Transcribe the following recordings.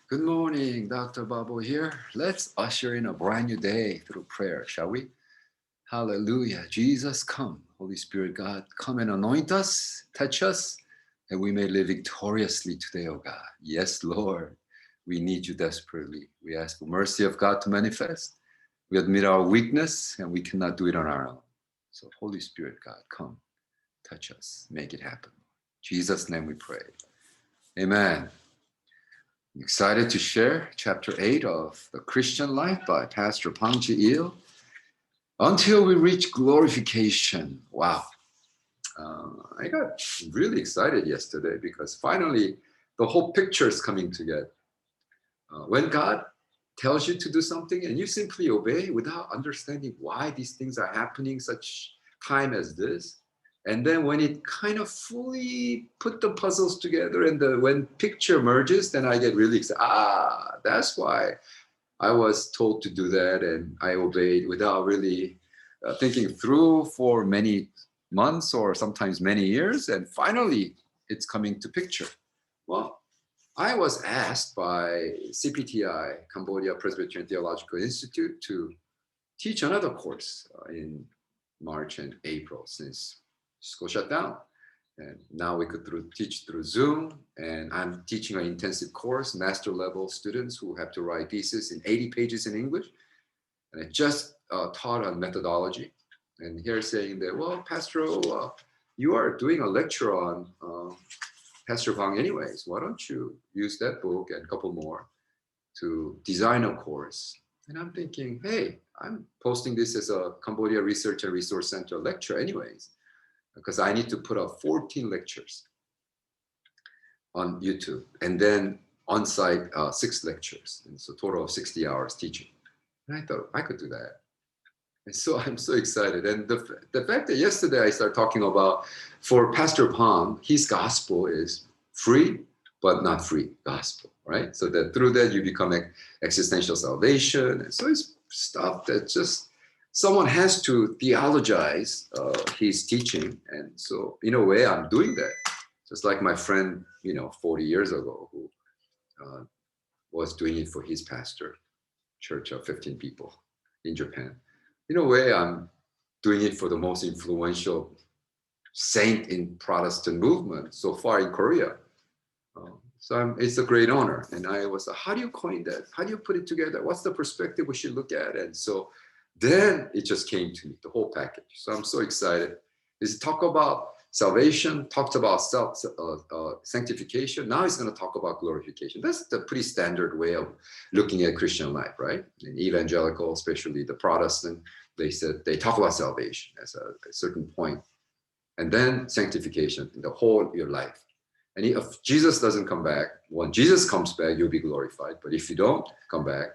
Good morning, Dr. Babu here. Let's usher in a brand new day through prayer, shall we? Hallelujah. Jesus, come. Holy Spirit, God, come and anoint us, touch us, and we may live victoriously today, oh God. Yes, Lord, we need you desperately. We ask for mercy of God to manifest. We admit our weakness, and we cannot do it on our own. So, Holy Spirit, God, come, touch us, make it happen. In Jesus' name we pray. Amen. I'm excited to share chapter 8 of The Christian Life by Pastor Pang Ji-il. Until we reach glorification. Wow. I got really excited yesterday because finally the whole picture is coming together. When God tells you to do something and you simply obey without understanding why these things are happening such time as this, and then when it kind of fully put the puzzles together and when picture merges, then I get really excited. That's why I was told to do that, and I obeyed without really thinking through for many months or sometimes many years, and finally it's coming to picture. Well, I was asked by CPTI, Cambodia Presbyterian Theological Institute, to teach another course in March and April since school shut down. And now we could teach through Zoom, and I'm teaching an intensive course, master level students who have to write thesis in 80 pages in English. And I just taught on methodology. And here saying that, well, Pastor, you are doing a lecture on Pastor Bang anyways. Why don't you use that book and a couple more to design a course? And I'm thinking, hey, I'm posting this as a Cambodia Research and Resource Center lecture anyways, because I need to put up 14 lectures on YouTube and then on-site 6 lectures. And so total of 60 hours teaching. And I thought I could do that. And so I'm so excited. And the fact that yesterday I started talking about, for Pastor Pang, his gospel is free, but not free gospel, right? So that through that you become existential salvation. And so it's stuff that just someone has to theologize his teaching. And so in a way, I'm doing that. Just like my friend, 40 years ago, who was doing it for his pastor, church of 15 people in Japan. In a way, I'm doing it for the most influential saint in Protestant movement so far in Korea. So it's a great honor. And I was like, how do you coin that? How do you put it together? What's the perspective we should look at? And so then it just came to me, the whole package. So I'm so excited. It's talk about salvation, talks about sanctification. Now he's going to talk about glorification. That's the pretty standard way of looking at Christian life, right? In evangelical, especially the Protestant, they talk about salvation as a certain point, and then sanctification in the whole of your life. And if Jesus doesn't come back, when Jesus comes back, you'll be glorified. But if you don't come back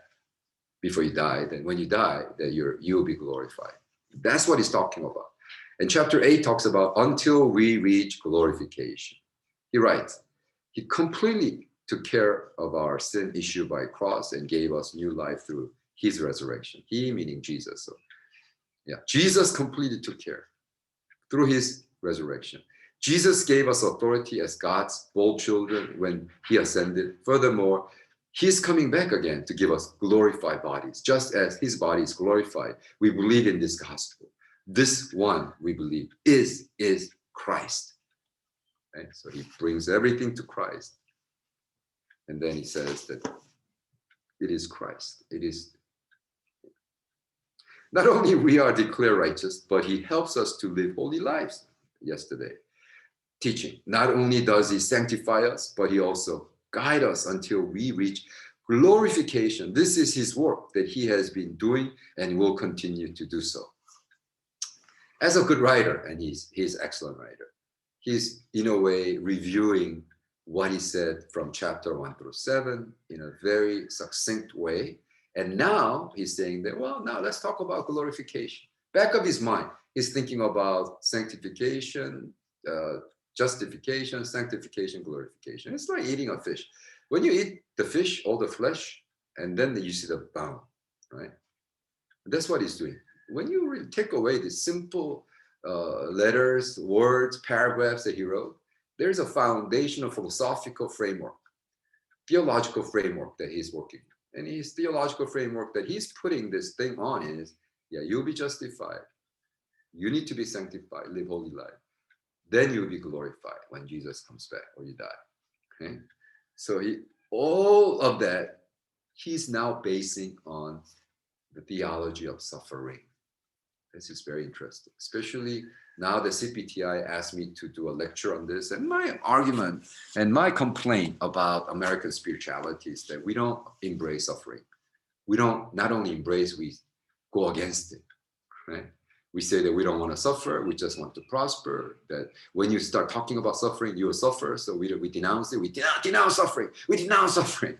before you die, then when you die, then you'll be glorified. That's what he's talking about. And chapter 8 talks about until we reach glorification. He writes, he completely took care of our sin issue by cross and gave us new life through his resurrection. He meaning Jesus. So yeah, Jesus completely took care through his resurrection. Jesus gave us authority as God's bold children when he ascended. Furthermore, he's coming back again to give us glorified bodies, just as his body is glorified. We believe in this gospel. This one we believe is Christ. Right? So he brings everything to Christ. And then he says that it is Christ. It is not only we are declared righteous, but he helps us to live holy lives. Yesterday, teaching. Not only does he sanctify us, but he also guides us until we reach glorification. This is his work that he has been doing and will continue to do so. As a good writer, and he's an excellent writer, he's in a way reviewing what he said from chapter 1 through 7 in a very succinct way. And now he's saying that, well, now let's talk about glorification. Back of his mind, he's thinking about sanctification, justification, sanctification, glorification. It's like eating a fish. When you eat the fish, all the flesh, and then you see the bone, right? That's what he's doing. When you take away the simple letters, words, paragraphs that he wrote, there's a foundational philosophical framework theological framework that he's working. And his theological framework that he's putting this thing on is, yeah, you'll be justified. You need to be sanctified, live holy life. Then you'll be glorified when Jesus comes back or you die. Okay? So all of that, he's now basing on the theology of suffering. This is very interesting, especially now the CPTI asked me to do a lecture on this. And my argument and my complaint about American spirituality is that we don't embrace suffering. We don't not only embrace, we go against it, right? We say that we don't want to suffer, we just want to prosper, that when you start talking about suffering, you will suffer, so we denounce it, we denounce suffering,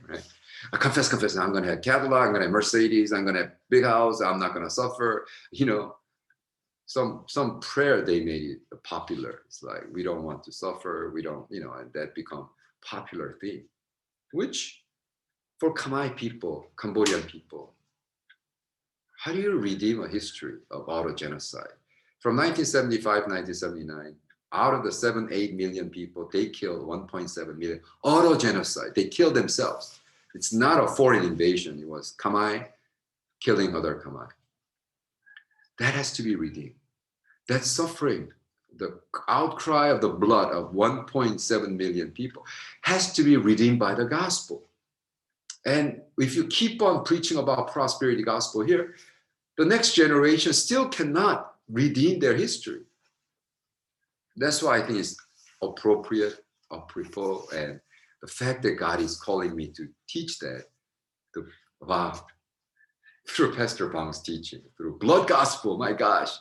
right? I confess, I'm going to have Cadillac, I'm going to have Mercedes, I'm going to have big house, I'm not going to suffer, some prayer they made it popular. It's like, we don't want to suffer, we don't, and that become popular thing, which for Khmer people, Cambodian people, how do you redeem a history of auto genocide? From 1975, 1979, out of the 7-8 million people, they killed 1.7 million. Auto genocide, they killed themselves. It's not a foreign invasion, it was Khmer killing other Khmer. That has to be redeemed. That suffering, the outcry of the blood of 1.7 million people has to be redeemed by the gospel. And if you keep on preaching about prosperity gospel here, the next generation still cannot redeem their history. That's why I think it's appropriate, apropos, and the fact that God is calling me to teach that, through Pastor Bang's teaching, through blood gospel, my gosh.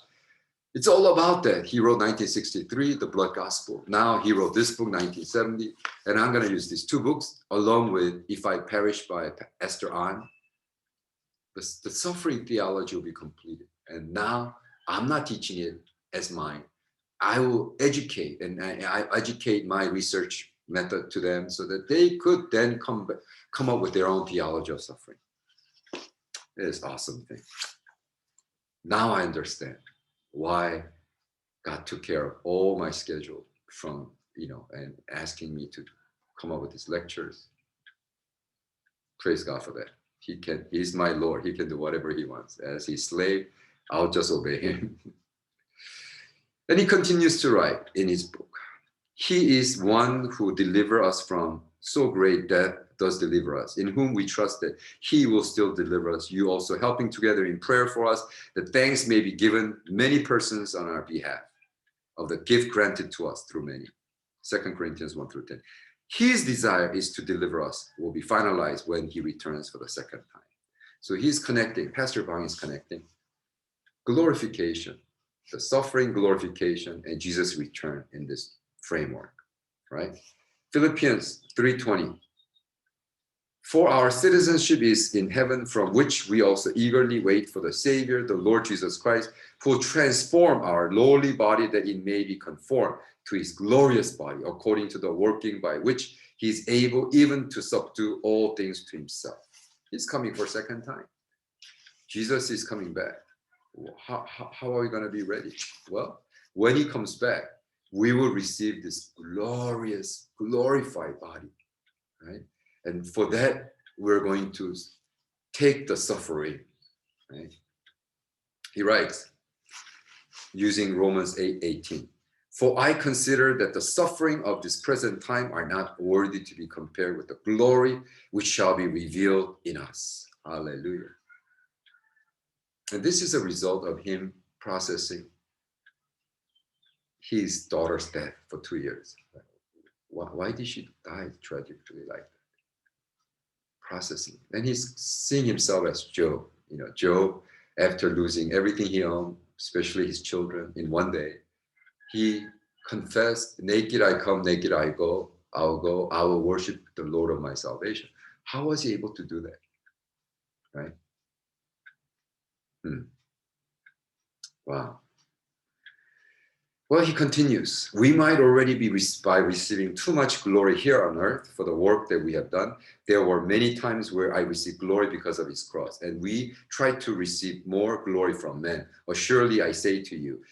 It's all about that. He wrote 1963, the blood gospel. Now he wrote this book, 1970. And I'm going to use these two books along with If I Perish by Esther Ahn. The suffering theology will be completed. And now I'm not teaching it as mine. I will educate, and I educate my research method to them so that they could then come up with their own theology of suffering. It is an awesome thing. Now I understand why God took care of all my schedule from, and asking me to come up with these lectures. Praise God for that. He's my Lord. He can do whatever he wants. As his slave, I'll just obey him. And he continues to write in his book, he is one who delivers us from so great death, does deliver us, in whom we trust that he will still deliver us. You also helping together in prayer for us, that thanks may be given many persons on our behalf of the gift granted to us through many. 2 Corinthians 1-10. His desire is to deliver us, will be finalized when he returns for the second time. So he's connecting, Pastor Bang is connecting glorification, the suffering, glorification, and Jesus' return in this framework, right? Philippians 3:20. For our citizenship is in heaven, from which we also eagerly wait for the Savior, the Lord Jesus Christ, who will transform our lowly body that it may be conformed to his glorious body, according to the working by which he is able even to subdue all things to himself. He's coming for a second time. Jesus is coming back. How are we going to be ready? Well, when he comes back, we will receive this glorious, glorified body, right? And for that, we're going to take the suffering, right? He writes, using Romans 8:18, for I consider that the suffering of this present time are not worthy to be compared with the glory which shall be revealed in us. Hallelujah. And this is a result of him processing his daughter's death for 2 years. Why did she die tragically like that? Processing. And he's seeing himself as Job. Job, after losing everything he owned, especially his children, in one day, he confessed, naked I come, naked I go, I will worship the Lord of my salvation. How was he able to do that? Right? Wow. Well, he continues, we might already be by receiving too much glory here on earth for the work that we have done. There were many times where I received glory because of his cross, and we tried to receive more glory from men. But surely I say to you,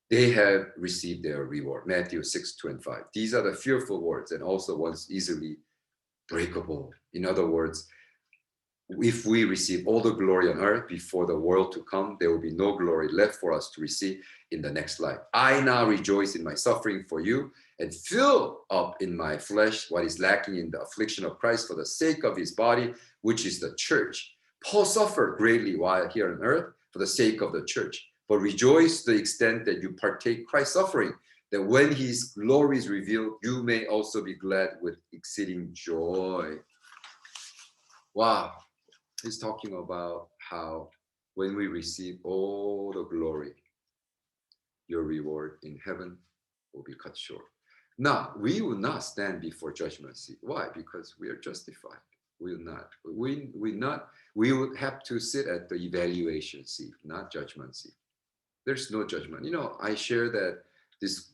they have received their reward. Matthew 6:2-5. These are the fearful words and also ones easily breakable. In other words, if we receive all the glory on earth before the world to come, there will be no glory left for us to receive in the next life. I now rejoice in my suffering for you and fill up in my flesh what is lacking in the affliction of Christ for the sake of his body, which is the church. Paul suffered greatly while here on earth for the sake of the church, but rejoice to the extent that you partake Christ's suffering, that when his glory is revealed, you may also be glad with exceeding joy. Wow. He's talking about how when we receive all the glory, your reward in heaven will be cut short. Now, we will not stand before judgment seat. Why? Because we are justified. We will not. We would have to sit at the evaluation seat, not judgment seat. There's no judgment. You know, I share that this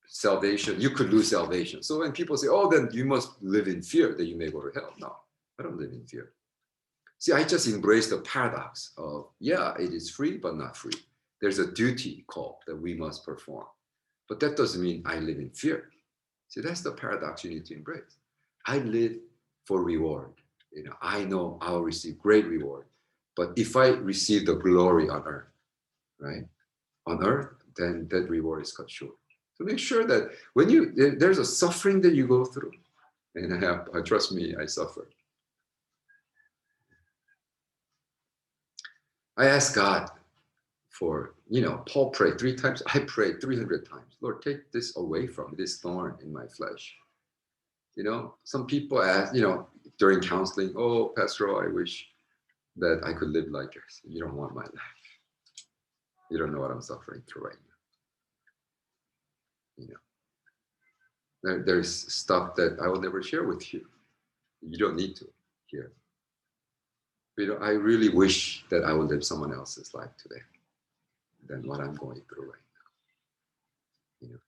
salvation, you could lose salvation. So when people say, oh, then you must live in fear that you may go to hell. No, I don't live in fear. See, I just embrace the paradox of, yeah, it is free, but not free. There's a duty call that we must perform. But that doesn't mean I live in fear. See, that's the paradox you need to embrace. I live for reward. You know, I know I'll receive great reward. But if I receive the glory on earth, right? On earth, then that reward is cut short. So make sure that when there's a suffering that you go through, and trust me, I suffered. I asked God for, Paul prayed 3 times. I prayed 300 times. Lord, take this away from me, this thorn in my flesh. Some people ask, during counseling, oh, Pastor, I wish that I could live like yours. You don't want my life. You don't know what I'm suffering through right now. There's stuff that I will never share with you. You don't need to hear. I really wish that I would live someone else's life today than what I'm going through right now.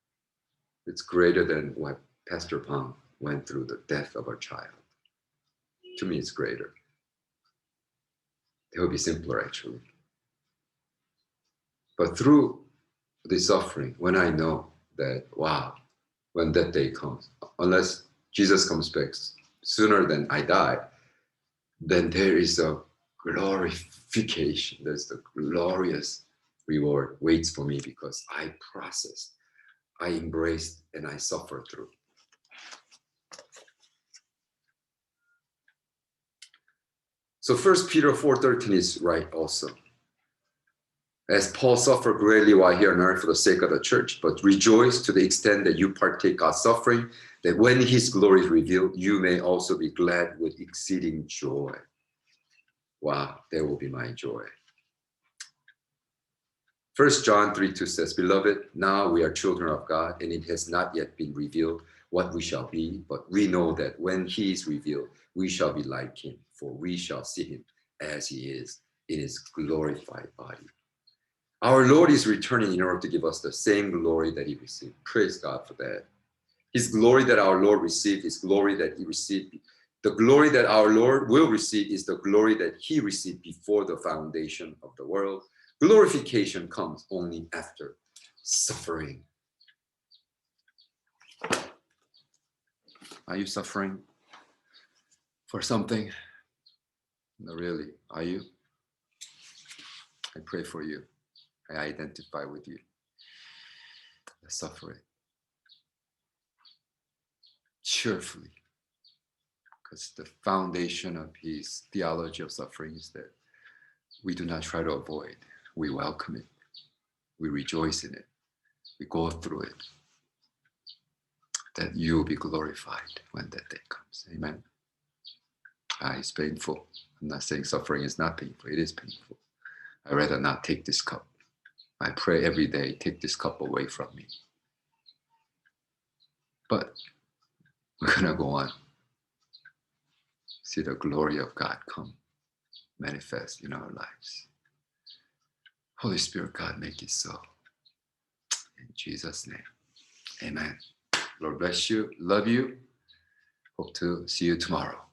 It's greater than what Pastor Pang went through, the death of a child. To me, it's greater. It would be simpler, actually. But through the suffering, when I know that, wow, when that day comes, unless Jesus comes back sooner than I die, then there is a glorification. There's the glorious reward waits for me because I processed, I embraced, and I suffered through. So 1 Peter 4:13 is right also. As Paul suffered greatly while here on earth for the sake of the church, but rejoice to the extent that you partake God's suffering, that when his glory is revealed, you may also be glad with exceeding joy. Wow, that will be my joy. 1 John 3:2 says, Beloved, now we are children of God, and it has not yet been revealed what we shall be, but we know that when he is revealed, we shall be like him, for we shall see him as he is in his glorified body. Our Lord is returning in order to give us the same glory that he received. Praise God for that. His glory that our Lord received, his glory that he received. The glory that our Lord will receive is the glory that he received before the foundation of the world. Glorification comes only after suffering. Are you suffering for something? No, really. Are you? I pray for you. I identify with you. The suffering. Cheerfully. Because the foundation of his theology of suffering is that we do not try to avoid. We welcome it. We rejoice in it. We go through it. That you will be glorified when that day comes. Amen. It's painful. I'm not saying suffering is not painful. It is painful. I'd rather not take this cup. I pray every day, take this cup away from me. But we're going to go on. See the glory of God come manifest in our lives. Holy Spirit, God, make it so. In Jesus' name, amen. Lord bless you. Love you. Hope to see you tomorrow.